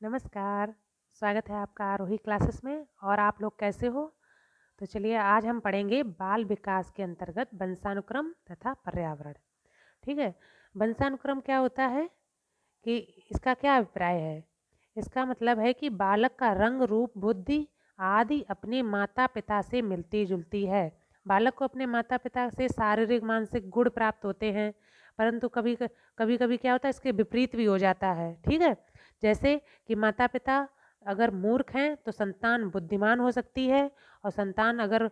नमस्कार, स्वागत है आपका आरोही क्लासेस में। और आप लोग कैसे हो? तो चलिए आज हम पढ़ेंगे बाल विकास के अंतर्गत वंशानुक्रम तथा पर्यावरण। ठीक है। वंशानुक्रम क्या होता है कि इसका क्या अभिप्राय है? इसका मतलब है कि बालक का रंग, रूप, बुद्धि आदि अपने माता पिता से मिलती जुलती है। बालक को अपने माता पिता से शारीरिक मानसिक गुण प्राप्त होते हैं, परंतु कभी कभी क्या होता है, इसके विपरीत भी हो जाता है। ठीक है। जैसे कि माता पिता अगर मूर्ख हैं तो संतान बुद्धिमान हो सकती है, और संतान अगर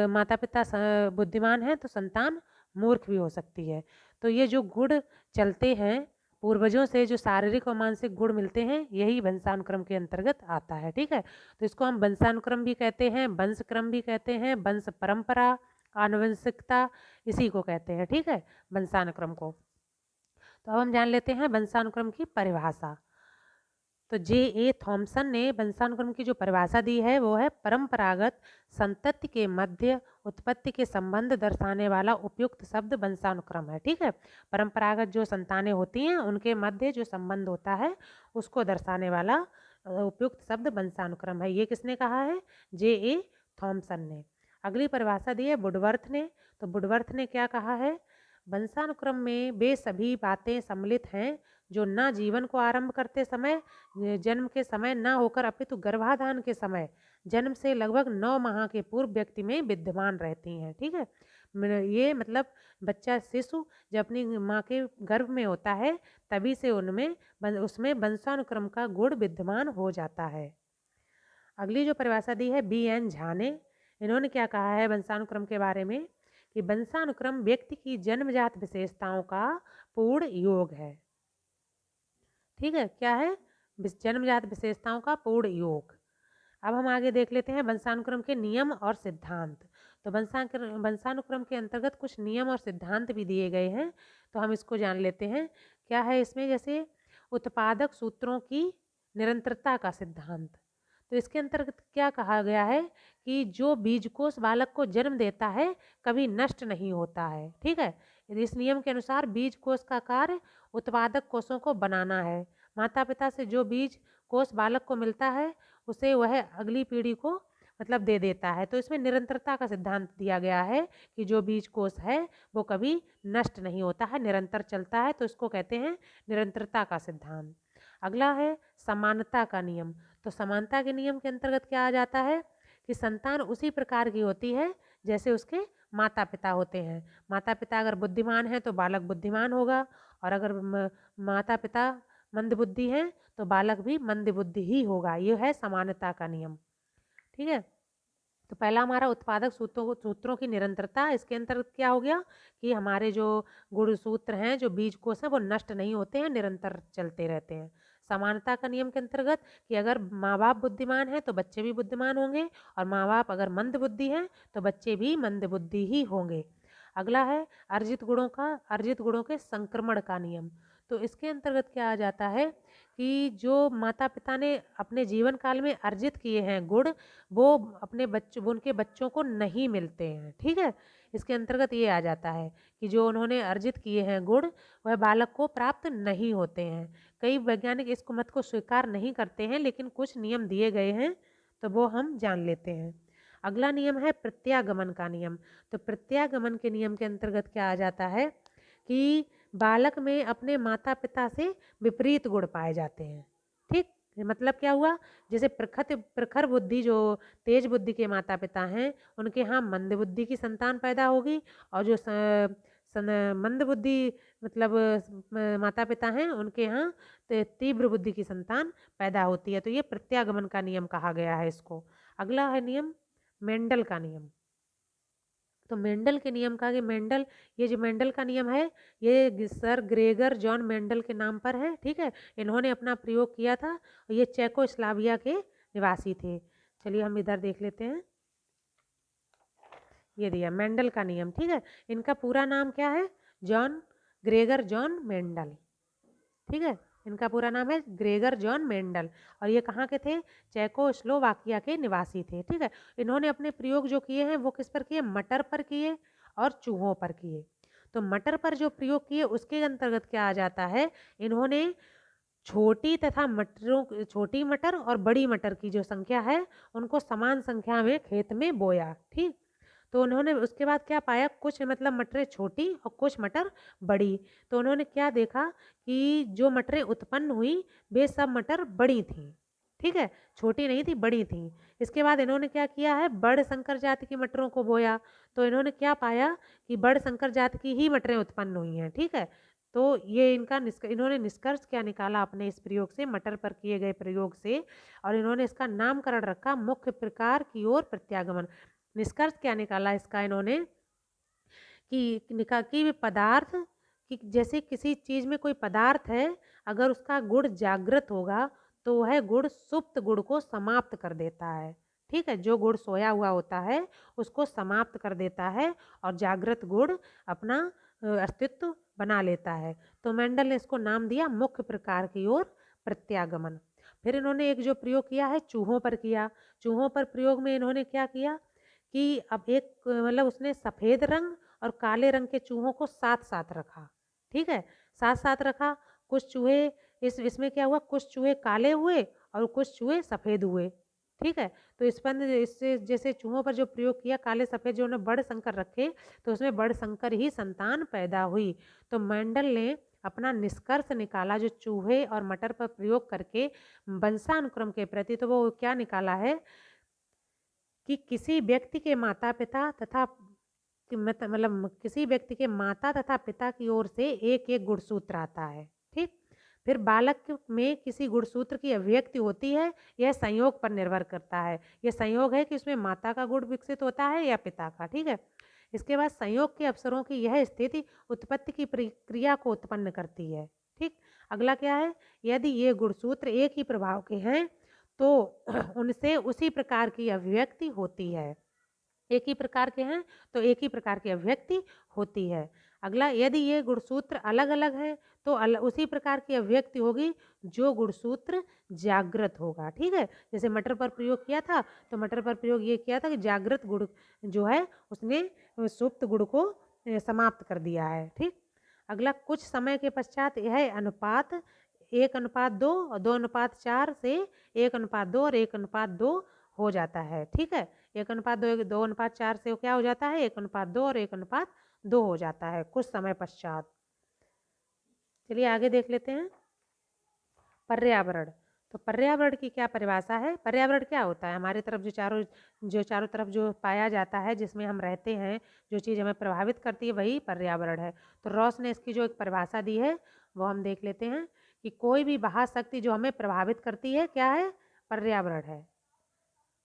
माता पिता बुद्धिमान हैं तो संतान मूर्ख भी हो सकती है। तो ये जो गुण चलते हैं पूर्वजों से, जो शारीरिक और मानसिक गुण मिलते हैं, यही वंशानुक्रम के अंतर्गत आता है। ठीक है। तो इसको हम वंशानुक्रम भी कहते हैं, वंशक्रम भी कहते हैं, वंश परंपरा, आनुवंशिकता, इसी को कहते हैं। ठीक है, वंशानुक्रम को। तो अब हम जान लेते हैं वंशानुक्रम की परिभाषा। तो जे थॉमसन ने वंशानुक्रम की जो परिभाषा दी है वो है परंपरागत संतति के मध्य उत्पत्ति के संबंध दर्शाने वाला उपयुक्त शब्द वंशानुक्रम है। ठीक है। परंपरागत जो संतानें होती हैं उनके मध्य जो संबंध होता है उसको दर्शाने वाला उपयुक्त शब्द वंशानुक्रम है। ये किसने कहा है? जे थॉमसन ने। अगली परिभाषा दी है वुडवर्थ ने। तो वुडवर्थ ने क्या कहा है? वंशानुक्रम में वे सभी बातें सम्मिलित हैं जो न जीवन को आरंभ करते समय, जन्म के समय न होकर अपितु गर्भाधान के समय, जन्म से लगभग 9 माह के पूर्व व्यक्ति में विद्यमान रहती हैं। ठीक है। ये मतलब बच्चा शिशु जब अपनी माँ के गर्भ में होता है तभी से उसमें वंशानुक्रम का गुण विद्यमान हो जाता है। अगली जो परिभाषा दी है बी.एन. झा ने। इन्होंने क्या कहा है वंशानुक्रम के बारे में? कि वंशानुक्रम व्यक्ति की जन्मजात विशेषताओं का पूर्ण योग है। ठीक है, क्या है? जन्मजात विशेषताओं का पूर्ण योग। अब हम आगे देख लेते हैं वंशानुक्रम के नियम और सिद्धांत। तो वंशानुक्रम के अंतर्गत कुछ नियम और सिद्धांत भी दिए गए हैं, तो हम इसको जान लेते हैं। क्या है इसमें? जैसे उत्पादक सूत्रों की निरंतरता का सिद्धांत। तो इसके अंतर्गत क्या कहा गया है कि जो बीजकोष बालक को जन्म देता है कभी नष्ट नहीं होता है। ठीक है। इस नियम के अनुसार बीजकोष का कार्य उत्पादक कोषों को बनाना है। माता पिता से जो बीज कोष बालक को मिलता है उसे वह अगली पीढ़ी को मतलब दे देता है। तो इसमें निरंतरता का सिद्धांत दिया गया है कि जो बीज कोष है वो कभी नष्ट नहीं होता है, निरंतर चलता है, तो इसको कहते हैं निरंतरता का सिद्धांत। अगला है समानता का नियम। तो समानता के नियम के अंतर्गत क्या आ जाता है कि संतान उसी प्रकार की होती है जैसे उसके माता पिता होते हैं। माता पिता अगर बुद्धिमान है तो बालक बुद्धिमान होगा, और अगर माता पिता मंदबुद्धि हैं तो बालक भी मंदबुद्धि ही होगा। ये है समानता का नियम। ठीक है। तो पहला हमारा उत्पादक सूत्रों की निरंतरता। इसके अंतर्गत क्या हो गया कि हमारे जो गुण सूत्र हैं, जो बीज कोष हैं, वो नष्ट नहीं होते हैं, निरंतर चलते रहते हैं। समानता का नियम के अंतर्गत कि अगर माँ बाप बुद्धिमान हैं तो बच्चे भी बुद्धिमान होंगे, और माँ बाप अगर मंद बुद्धि हैं तो बच्चे भी मंद बुद्धि ही होंगे। अगला है अर्जित गुणों के संक्रमण का नियम। तो इसके अंतर्गत क्या आ जाता है कि जो माता पिता ने अपने जीवन काल में अर्जित किए हैं गुण, वो उनके बच्चों को नहीं मिलते हैं। ठीक है। इसके अंतर्गत ये आ जाता है कि जो उन्होंने अर्जित किए हैं गुण वह बालक को प्राप्त नहीं होते हैं। कई वैज्ञानिक इस मत को स्वीकार नहीं करते हैं, लेकिन कुछ नियम दिए गए हैं तो वो हम जान लेते हैं। अगला नियम है प्रत्यागमन का नियम। तो प्रत्यागमन के नियम के अंतर्गत क्या आ जाता है कि बालक में अपने माता पिता से विपरीत गुण पाए जाते हैं। ठीक। मतलब क्या हुआ? जैसे प्रखर बुद्धि, जो तेज बुद्धि के माता पिता हैं उनके यहाँ मंद बुद्धि की संतान पैदा होगी, और जो मंद बुद्धि मतलब माता पिता हैं उनके यहाँ तीव्र बुद्धि की संतान पैदा होती है। तो ये प्रत्यागमन का नियम कहा गया है इसको। अगला है नियम मेंडल का नियम। तो मेंडल के नियम का, ये जो मेंडल का नियम है ये सर ग्रेगर जॉन मेंडल के नाम पर है। ठीक है। इन्होंने अपना प्रयोग किया था, ये चेकोस्लोवाकिया के निवासी थे। चलिए हम इधर देख लेते हैं। ये दिया मेंडल का नियम। ठीक है। इनका पूरा नाम क्या है? Gregor John Mendel. ठीक है। इनका पूरा नाम है ग्रेगर जॉन मेंडल, और ये कहाँ के थे? चेकोस्लोवाकिया के निवासी थे। ठीक है। इन्होंने अपने प्रयोग जो किए हैं वो किस पर किए? मटर पर किए और चूहों पर किए। तो मटर पर जो प्रयोग किए उसके अंतर्गत क्या आ जाता है? इन्होंने छोटी तथा छोटी मटर और बड़ी मटर की जो संख्या है उनको समान संख्या में खेत में बोया। ठीक, तो उन्होंने उसके बाद क्या पाया, कुछ मतलब मटरें छोटी और कुछ मटर बड़ी। तो उन्होंने क्या देखा कि जो मटरें उत्पन्न हुई वे सब मटर बड़ी थीं। ठीक है, छोटी नहीं थी, बड़ी थीं। इसके बाद इन्होंने क्या किया है, बड़ संकर जाति की मटरों को बोया। तो इन्होंने क्या पाया कि बड़ संकर जाति की ही मटरें उत्पन्न हुई हैं। ठीक है, तो ये इन्होंने निष्कर्ष क्या निकाला अपने इस प्रयोग से, मटर पर किए गए प्रयोग से, और इन्होंने इसका नामकरण रखा मुख्य प्रकार की ओर प्रत्यागमन। निष्कर्ष क्या निकाला इसका इन्होंने कि पदार्थ कि जैसे किसी चीज में कोई पदार्थ है, अगर उसका गुण जागृत होगा तो वह गुण सुप्त गुण को समाप्त कर देता है। ठीक है, जो गुण सोया हुआ होता है उसको समाप्त कर देता है और जागृत गुण अपना अस्तित्व बना लेता है। तो मेंडल ने इसको नाम दिया मुख्य प्रकार की ओर प्रत्यागमन। फिर इन्होंने एक जो प्रयोग किया है चूहों पर किया। चूहों पर प्रयोग में इन्होंने क्या किया कि अब एक मतलब उसने सफ़ेद रंग और काले रंग के चूहों को साथ साथ रखा। ठीक है, साथ साथ रखा। कुछ चूहे इसमें क्या हुआ, कुछ चूहे काले हुए और कुछ चूहे सफ़ेद हुए। ठीक है, तो इससे जैसे चूहों पर जो प्रयोग किया काले सफ़ेद, जो उन्होंने बड़ संकर रखे तो उसमें बड़ संकर ही संतान पैदा हुई। तो मेंडल ने अपना निष्कर्ष निकाला जो चूहे और मटर पर प्रयोग करके वंशानुक्रम के प्रति, तो वो क्या निकाला है कि किसी व्यक्ति के माता पिता तथा मतलब किसी व्यक्ति के माता तथा पिता की ओर से एक एक गुणसूत्र आता है। ठीक, फिर बालक में किसी गुणसूत्र की अभिव्यक्ति होती है, यह संयोग पर निर्भर करता है। यह संयोग है कि उसमें माता का गुण विकसित होता है या पिता का। ठीक है, इसके बाद संयोग के अवसरों की यह स्थिति उत्पत्ति की प्रक्रिया को उत्पन्न करती है। ठीक, अगला क्या है, यदि ये गुणसूत्र एक ही प्रभाव के हैं तो उनसे उसी प्रकार की अभिव्यक्ति होती है। एक ही प्रकार के हैं तो एक ही प्रकार की अभिव्यक्ति होती है। अगला, यदि ये गुणसूत्र अलग अलग हैं तो उसी प्रकार की अभिव्यक्ति होगी जो गुणसूत्र जागृत होगा। ठीक है, जैसे मटर पर प्रयोग किया था तो मटर पर प्रयोग ये किया था कि जागृत गुण जो है उसने सुप्त गुण को समाप्त कर दिया है। ठीक, अगला, कुछ समय के पश्चात यह अनुपात 1:2 और 2:4 से 1:2 और 1:2 हो जाता है। ठीक है, 1:2 2:4 से क्या हो जाता है, 1:2 और 1:2 हो जाता है कुछ समय पश्चात। चलिए आगे देख लेते हैं पर्यावरण। तो पर्यावरण की क्या परिभाषा है, पर्यावरण क्या होता है, हमारे तरफ जो चारों तरफ जो पाया जाता है, जिसमें हम रहते हैं, जो चीज़ हमें प्रभावित करती है वही पर्यावरण है। तो रॉस ने इसकी जो एक परिभाषा दी है वो हम देख लेते हैं कि कोई भी बाह्य शक्ति जो हमें प्रभावित करती है क्या है, पर्यावरण है।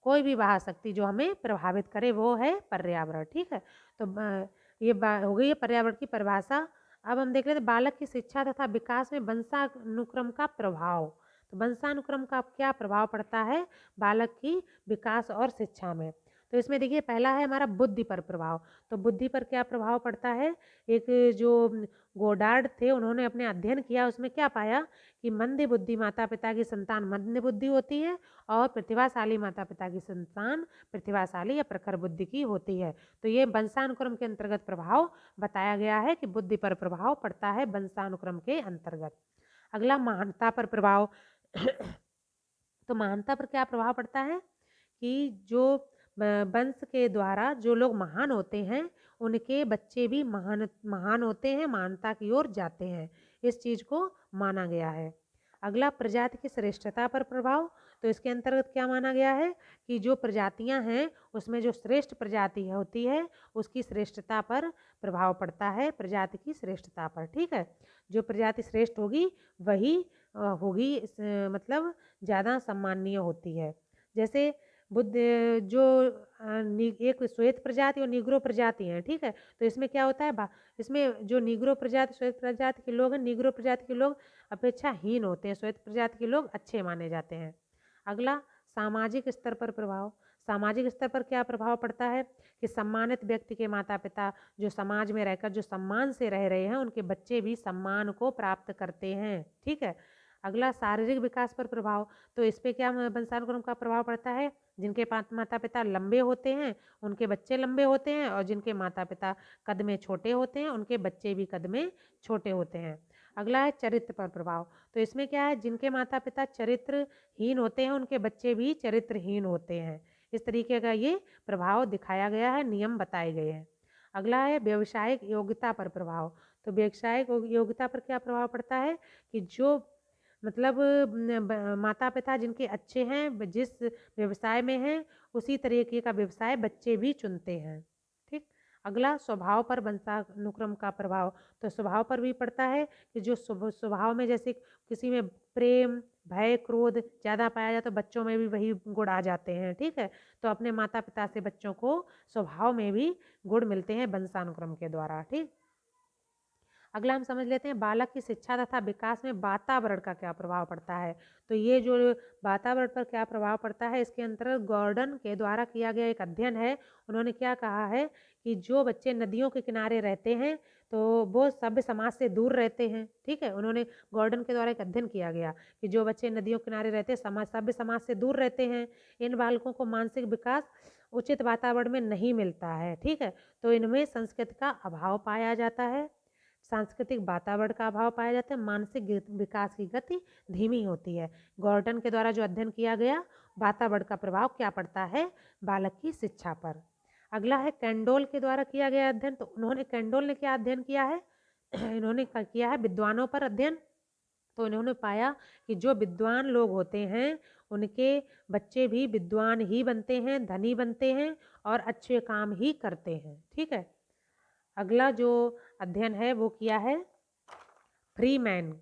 कोई भी बाह्य शक्ति जो हमें प्रभावित करे वो है पर्यावरण। ठीक है, तो ये हो गई है पर्यावरण की परिभाषा। अब हम देख लेते हैं बालक की शिक्षा तथा विकास में वंशानुक्रम का प्रभाव। तो वंशानुक्रम का क्या प्रभाव पड़ता है बालक की विकास और शिक्षा में। तो इसमें देखिए पहला है हमारा बुद्धि पर प्रभाव। तो बुद्धि पर क्या प्रभाव पड़ता है, एक जो गोडार्ड थे उन्होंने अपने अध्ययन किया, उसमें क्या पाया कि मंद बुद्धि माता पिता की संतान मंद बुद्धि होती है और प्रतिभाशाली माता पिता की संतान प्रतिभाशाली या प्रखर बुद्धि की होती है। तो ये वंशानुक्रम के अंतर्गत प्रभाव बताया गया है कि बुद्धि पर प्रभाव पड़ता है वंशानुक्रम के अंतर्गत। अगला, महानता पर प्रभाव। तो महानता पर क्या प्रभाव पड़ता है कि जो वंश के द्वारा जो लोग महान होते हैं उनके बच्चे भी महान होते हैं, महानता की ओर जाते हैं, इस चीज को माना गया है। अगला, प्रजाति की श्रेष्ठता पर प्रभाव। तो इसके अंतर्गत क्या माना गया है कि जो प्रजातियां हैं उसमें जो श्रेष्ठ प्रजाति होती है उसकी श्रेष्ठता पर प्रभाव पड़ता है, प्रजाति की श्रेष्ठता पर। ठीक है, जो प्रजाति श्रेष्ठ होगी वही होगी मतलब ज़्यादा सम्माननीय होती है। जैसे बुद्ध जो एक श्वेत प्रजाति और निग्रो प्रजाति है। ठीक है, तो इसमें क्या होता है, इसमें जो निग्रो प्रजाति श्वेत प्रजाति के लोग हैं, निग्रो प्रजाति के लोग अपेक्षाहीन होते हैं, श्वेत प्रजाति के लोग अच्छे माने जाते हैं। अगला, सामाजिक स्तर पर प्रभाव। सामाजिक स्तर पर क्या प्रभाव पड़ता है कि सम्मानित व्यक्ति के माता पिता जो समाज में रहकर जो सम्मान से रह रहे हैं उनके बच्चे भी सम्मान को प्राप्त करते हैं। ठीक है, अगला, शारीरिक विकास पर प्रभाव। तो इस पे क्या वंशानुक्रम का प्रभाव पड़ता है, जिनके माता पिता लंबे होते हैं उनके बच्चे लंबे होते हैं और जिनके माता पिता कद में छोटे होते हैं उनके बच्चे भी कद में छोटे होते हैं। अगला है चरित्र पर प्रभाव। तो इसमें क्या है, जिनके माता पिता चरित्रहीन होते हैं उनके बच्चे भी चरित्रहीन होते हैं। इस तरीके का ये प्रभाव दिखाया गया है, नियम बताए गए हैं। अगला है व्यावसायिक योग्यता पर प्रभाव। तो व्यावसायिक योग्यता पर क्या प्रभाव पड़ता है कि जो मतलब माता पिता जिनके अच्छे हैं, जिस व्यवसाय में हैं उसी तरीके का व्यवसाय बच्चे भी चुनते हैं। ठीक। अगला स्वभाव पर वंशानुक्रम का प्रभाव। तो स्वभाव पर भी पड़ता है कि जो स्वभाव में जैसे किसी में प्रेम, भय, क्रोध ज़्यादा पाया जाए तो बच्चों में भी वही गुण आ जाते हैं। ठीक है, तो अपने माता पिता से बच्चों को स्वभाव में भी गुण मिलते हैं वंशानुक्रम के द्वारा। ठीक। अगला हम समझ लेते हैं बालक की शिक्षा तथा विकास में वातावरण का क्या प्रभाव पड़ता है। तो ये जो वातावरण पर क्या प्रभाव पड़ता है, इसके अंतर्गत गॉर्डन के द्वारा किया गया एक अध्ययन है। उन्होंने क्या कहा है कि जो बच्चे नदियों के किनारे रहते हैं तो वो सभ्य समाज से दूर रहते हैं। ठीक है, उन्होंने गॉर्डन के द्वारा एक अध्ययन किया गया कि जो बच्चे नदियों के किनारे रहते हैं सभ्य समाज से दूर रहते हैं, इन बालकों को मानसिक विकास उचित वातावरण में नहीं मिलता है। ठीक है, तो इनमें संस्कृति का अभाव पाया जाता है, सांस्कृतिक वातावरण का अभाव पाया जाता है, मानसिक विकास की गति धीमी होती है। गॉर्डन के द्वारा जो अध्ययन किया गया, वातावरण का प्रभाव क्या पड़ता है बालक की शिक्षा पर। अगला है कैंडोल के द्वारा किया गया अध्ययन। तो कैंडोल ने क्या अध्ययन किया है इन्होंने किया है विद्वानों पर अध्ययन। तो इन्होंने पाया कि जो विद्वान लोग होते हैं उनके बच्चे भी विद्वान ही बनते हैं, धनी बनते हैं और अच्छे काम ही करते हैं। ठीक है, अगला जो अध्ययन है वो किया है फ्रीमैन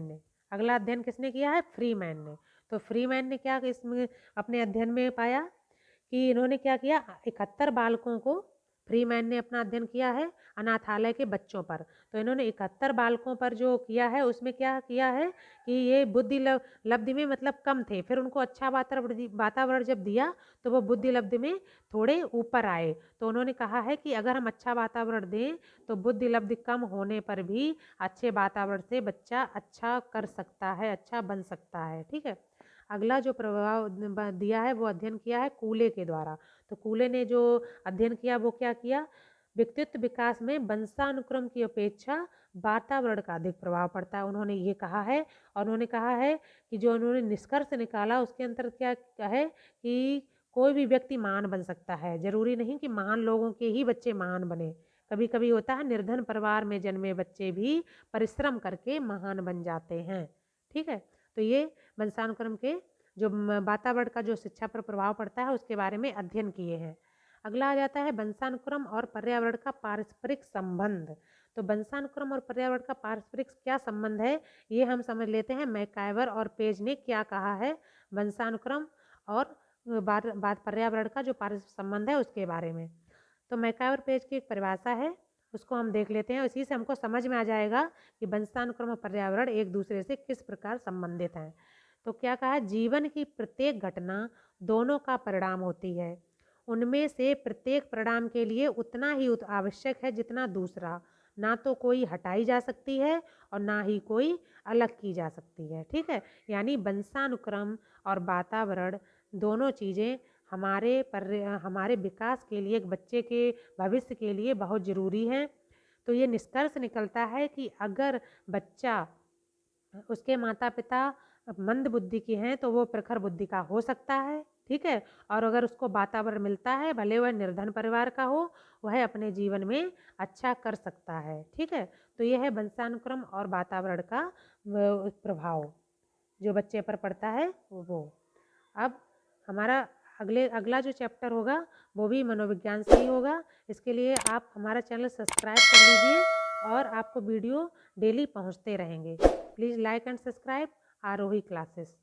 ने। अगला अध्ययन किसने किया है, फ्रीमैन ने। तो फ्रीमैन ने क्या इसमें अपने अध्ययन में पाया कि इन्होंने क्या किया, 71 बालकों को फ्रीमैन ने अपना अध्ययन किया है अनाथालय के बच्चों पर। तो इन्होंने 71 बालकों पर जो किया है उसमें क्या किया है कि ये बुद्धि लब्धि में मतलब कम थे, फिर उनको अच्छा वातावरण जब दिया तो वो बुद्धि लब्धि में थोड़े ऊपर आए। तो उन्होंने कहा है कि अगर हम अच्छा वातावरण दें तो बुद्धि लब्धि कम होने पर भी अच्छे वातावरण से बच्चा अच्छा कर सकता है, अच्छा बन सकता है। ठीक है, अगला जो प्रभाव दिया है वो अध्ययन किया है कूले के द्वारा। तो कूले ने जो अध्ययन किया वो क्या किया, व्यक्तित्व विकास में वंशानुक्रम की अपेक्षा वातावरण का अधिक प्रभाव पड़ता है, उन्होंने ये कहा है। और उन्होंने कहा है कि जो उन्होंने निष्कर्ष निकाला उसके अंतर क्या है कि कोई भी व्यक्ति महान बन सकता है, जरूरी नहीं कि महान लोगों के ही बच्चे महान बने। कभी कभी होता है निर्धन परिवार में जन्मे बच्चे भी परिश्रम करके महान बन जाते हैं। ठीक है, तो ये वंशानुक्रम के जो वातावरण का जो शिक्षा पर प्रभाव पड़ता है उसके बारे में अध्ययन किए हैं। अगला आ जाता है वंशानुक्रम और पर्यावरण का पारस्परिक संबंध। तो वंशानुक्रम और पर्यावरण का पारस्परिक क्या संबंध है ये हम समझ लेते हैं। मैकाइवर और पेज ने क्या कहा है वंशानुक्रम और पर्यावरण का जो पारस्परिक संबंध है उसके बारे में। तो मैकाइवर पेज की एक परिभाषा है, उसको हम देख लेते हैं। इसी से हमको समझ में आ जाएगा कि वंशानुक्रम और पर्यावरण एक दूसरे से किस प्रकार संबंधित हैं। तो क्या कहा, जीवन की प्रत्येक घटना दोनों का परिणाम होती है, उनमें से प्रत्येक परिणाम के लिए उतना ही आवश्यक है जितना दूसरा, ना तो कोई हटाई जा सकती है और ना ही कोई अलग की जा सकती है। ठीक है, यानी वंशानुक्रम और वातावरण दोनों चीज़ें हमारे विकास के लिए, एक बच्चे के भविष्य के लिए बहुत ज़रूरी हैं। तो ये निष्कर्ष निकलता है कि अगर बच्चा, उसके माता पिता मंद बुद्धि के हैं तो वो प्रखर बुद्धि का हो सकता है। ठीक है, और अगर उसको वातावरण मिलता है, भले वह निर्धन परिवार का हो, वह अपने जीवन में अच्छा कर सकता है। ठीक है, तो यह है वंशानुक्रम और वातावरण का प्रभाव जो बच्चे पर पड़ता है वो। अब हमारा अगला जो चैप्टर होगा वो भी मनोविज्ञान से ही होगा। इसके लिए आप हमारा चैनल सब्सक्राइब कर लीजिए और आपको वीडियो डेली पहुंचते रहेंगे। Please like and subscribe Aarohi classes.